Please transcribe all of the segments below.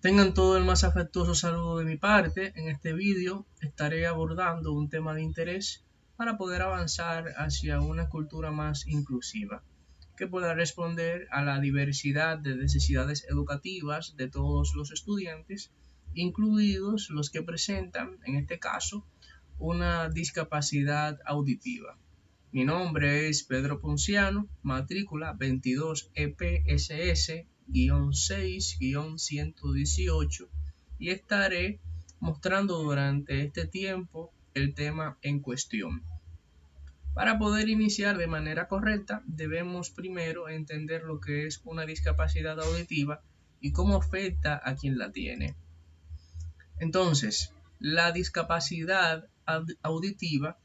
Tengan todo el más afectuoso saludo de mi parte. En este vídeo estaré abordando un tema de interés para poder avanzar hacia una cultura más inclusiva, que pueda responder a la diversidad de necesidades educativas de todos los estudiantes, incluidos los que presentan, en este caso, una discapacidad auditiva. Mi nombre es Pedro Ponciano, matrícula 22 EPSS-6-118, y estaré mostrando durante este tiempo el tema en cuestión. Para poder iniciar de manera correcta, debemos primero entender lo que es una discapacidad auditiva y cómo afecta a quien la tiene. Entonces, la discapacidad auditiva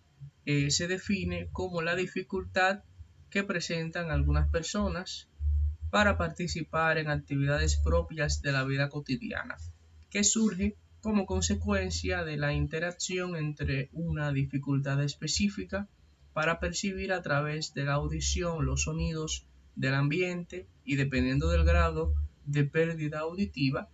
se define como la dificultad que presentan algunas personas para participar en actividades propias de la vida cotidiana, que surge como consecuencia de la interacción entre una dificultad específica para percibir a través de la audición los sonidos del ambiente y, dependiendo del grado de pérdida auditiva,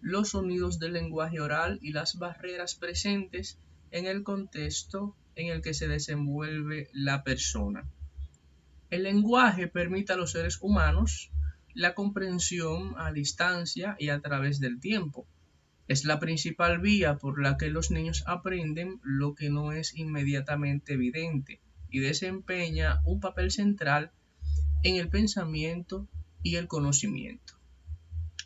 los sonidos del lenguaje oral y las barreras presentes en el contexto en el que se desenvuelve la persona. El lenguaje permite a los seres humanos la comprensión a distancia y a través del tiempo. Es la principal vía por la que los niños aprenden lo que no es inmediatamente evidente y desempeña un papel central en el pensamiento y el conocimiento.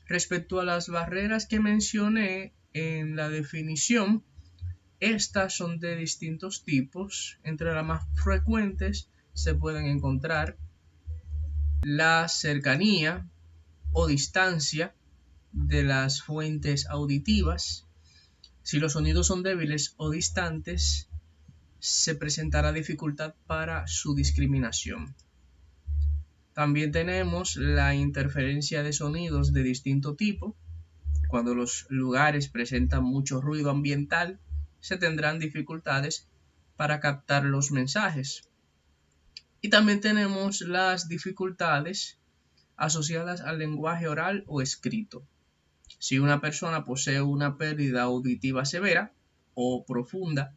Respecto a las barreras que mencioné en la definición, estas son de distintos tipos. Entre las más frecuentes se pueden encontrar la cercanía o distancia de las fuentes auditivas. Si los sonidos son débiles o distantes, se presentará dificultad para su discriminación. También tenemos la interferencia de sonidos de distinto tipo. Cuando los lugares presentan mucho ruido ambiental, se tendrán dificultades para captar los mensajes. Y también tenemos las dificultades asociadas al lenguaje oral o escrito. Si una persona posee una pérdida auditiva severa o profunda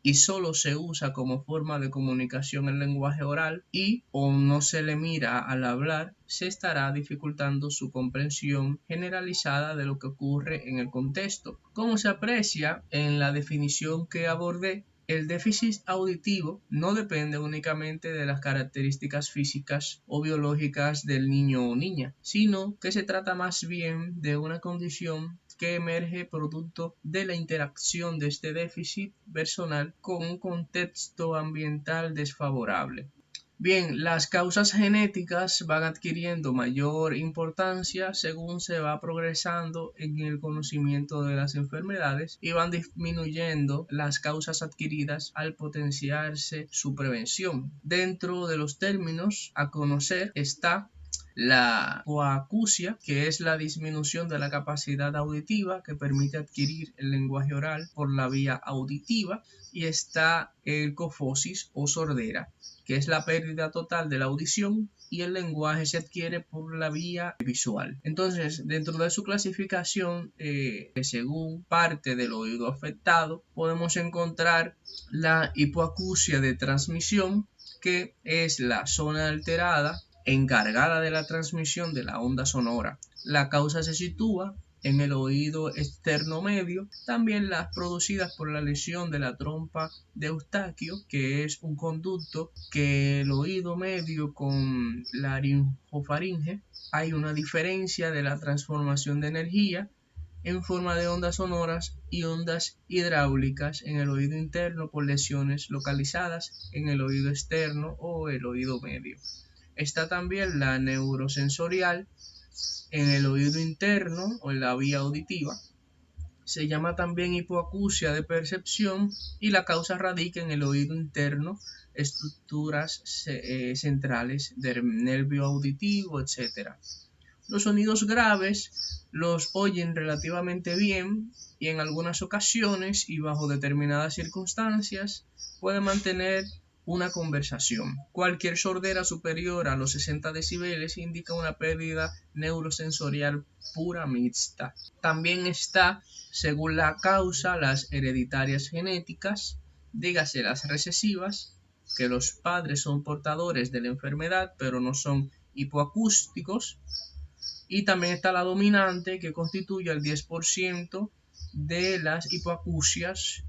y solo se usa como forma de comunicación el lenguaje oral y o no se le mira al hablar, se estará dificultando su comprensión generalizada de lo que ocurre en el contexto. Como se aprecia en la definición que abordé, el déficit auditivo no depende únicamente de las características físicas o biológicas del niño o niña, sino que se trata más bien de una condición que emerge producto de la interacción de este déficit personal con un contexto ambiental desfavorable. Bien, las causas genéticas van adquiriendo mayor importancia según se va progresando en el conocimiento de las enfermedades y van disminuyendo las causas adquiridas al potenciarse su prevención. Dentro de los términos a conocer está la hipoacusia, que es la disminución de la capacidad auditiva que permite adquirir el lenguaje oral por la vía auditiva, y está el cofosis o sordera, que es la pérdida total de la audición y el lenguaje se adquiere por la vía visual. Entonces, dentro de su clasificación, según parte del oído afectado, podemos encontrar la hipoacusia de transmisión, que es la zona alterada encargada de la transmisión de la onda sonora. La causa se sitúa en el oído externo medio, también las producidas por la lesión de la trompa de Eustaquio, que es un conducto que el oído medio con laringofaringe. Hay una diferencia de la transformación de energía en forma de ondas sonoras y ondas hidráulicas en el oído interno por lesiones localizadas en el oído externo o el oído medio. Está también la neurosensorial en el oído interno o en la vía auditiva. Se llama también hipoacusia de percepción y la causa radica en el oído interno, estructuras centrales del nervio auditivo, etc. Los sonidos graves los oyen relativamente bien y en algunas ocasiones y bajo determinadas circunstancias pueden mantener una conversación. Cualquier sordera superior a los 60 decibeles indica una pérdida neurosensorial pura mixta. También está, según la causa, las hereditarias genéticas, dígase las recesivas, que los padres son portadores de la enfermedad pero no son hipoacústicos, y también está la dominante, que constituye el 10% de las hipoacusias.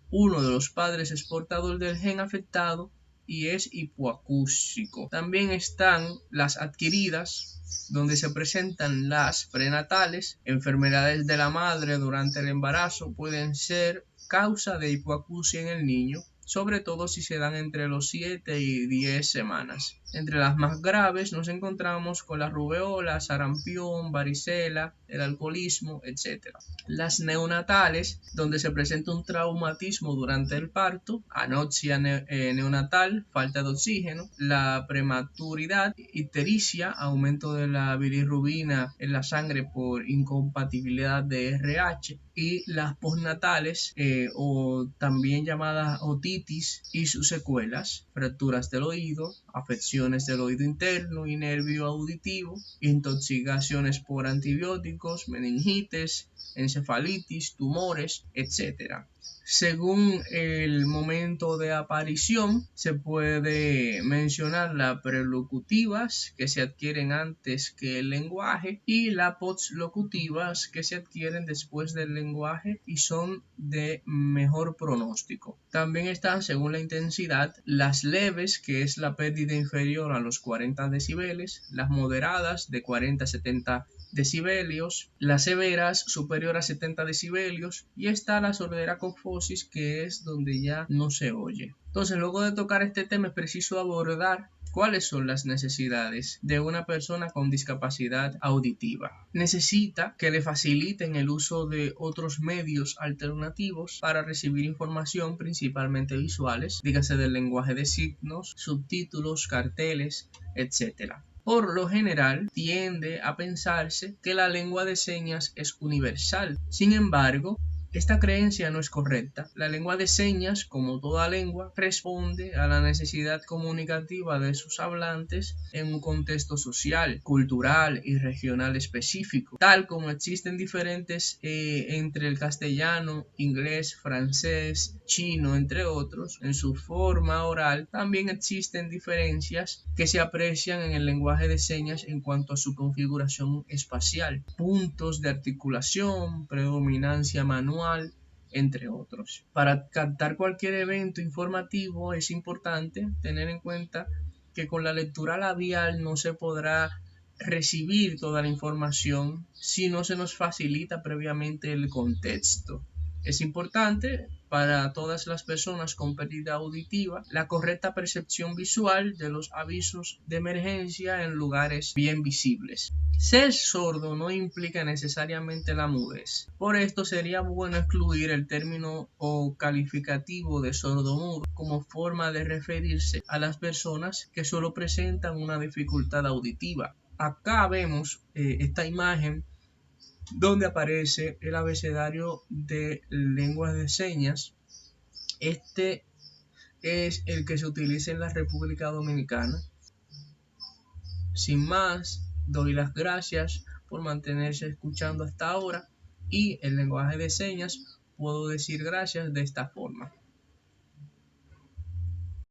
Uno de los padres es portador del gen afectado y es hipoacúsico. También están las adquiridas, donde se presentan las prenatales. Enfermedades de la madre durante el embarazo pueden ser causa de hipoacusia en el niño, sobre todo si se dan entre los 7 y 10 semanas. Entre las más graves nos encontramos con la rubeola, sarampión, varicela, el alcoholismo, etc. Las neonatales, donde se presenta un traumatismo durante el parto, anoxia neonatal, falta de oxígeno, la prematuridad, ictericia, aumento de la bilirrubina en la sangre por incompatibilidad de RH, y las postnatales, o también llamadas otitis y sus secuelas, fracturas del oído, afecciones del oído interno y nervio auditivo, intoxicaciones por antibióticos, meningitis, encefalitis, tumores, etc. Según el momento de aparición, se puede mencionar las prelocutivas, que se adquieren antes que el lenguaje, y las postlocutivas, que se adquieren después del lenguaje y son de mejor pronóstico. También están, según la intensidad, las leves, que es la pérdida inferior a los 40 decibeles, las moderadas de 40 a 70 decibelios, las severas superior a 70 decibelios, y está la sordera cofosis, que es donde ya no se oye. Entonces, luego de tocar este tema, es preciso abordar cuáles son las necesidades de una persona con discapacidad auditiva. Necesita que le faciliten el uso de otros medios alternativos para recibir información, principalmente visuales, dígase del lenguaje de signos, subtítulos, carteles, etc. Por lo general, tiende a pensarse que la lengua de señas es universal. Sin embargo, esta creencia no es correcta. La lengua de señas, como toda lengua, responde a la necesidad comunicativa de sus hablantes en un contexto social, cultural y regional específico. Tal como existen diferentes entre el castellano, inglés, francés, chino, entre otros, en su forma oral, también existen diferencias que se aprecian en el lenguaje de señas en cuanto a su configuración espacial, puntos de articulación, predominancia manual, entre otros. Para captar cualquier evento informativo es importante tener en cuenta que con la lectura labial no se podrá recibir toda la información si no se nos facilita previamente el contexto. Es importante para todas las personas con pérdida auditiva la correcta percepción visual de los avisos de emergencia en lugares bien visibles. Ser sordo no implica necesariamente la mudez. Por esto sería bueno excluir el término o calificativo de sordomudo como forma de referirse a las personas que solo presentan una dificultad auditiva. Acá vemos esta imagen donde aparece el abecedario de lenguas de señas. Este es el que se utiliza en la República Dominicana. Sin más, doy las gracias por mantenerse escuchando hasta ahora, y el lenguaje de señas puedo decir gracias de esta forma.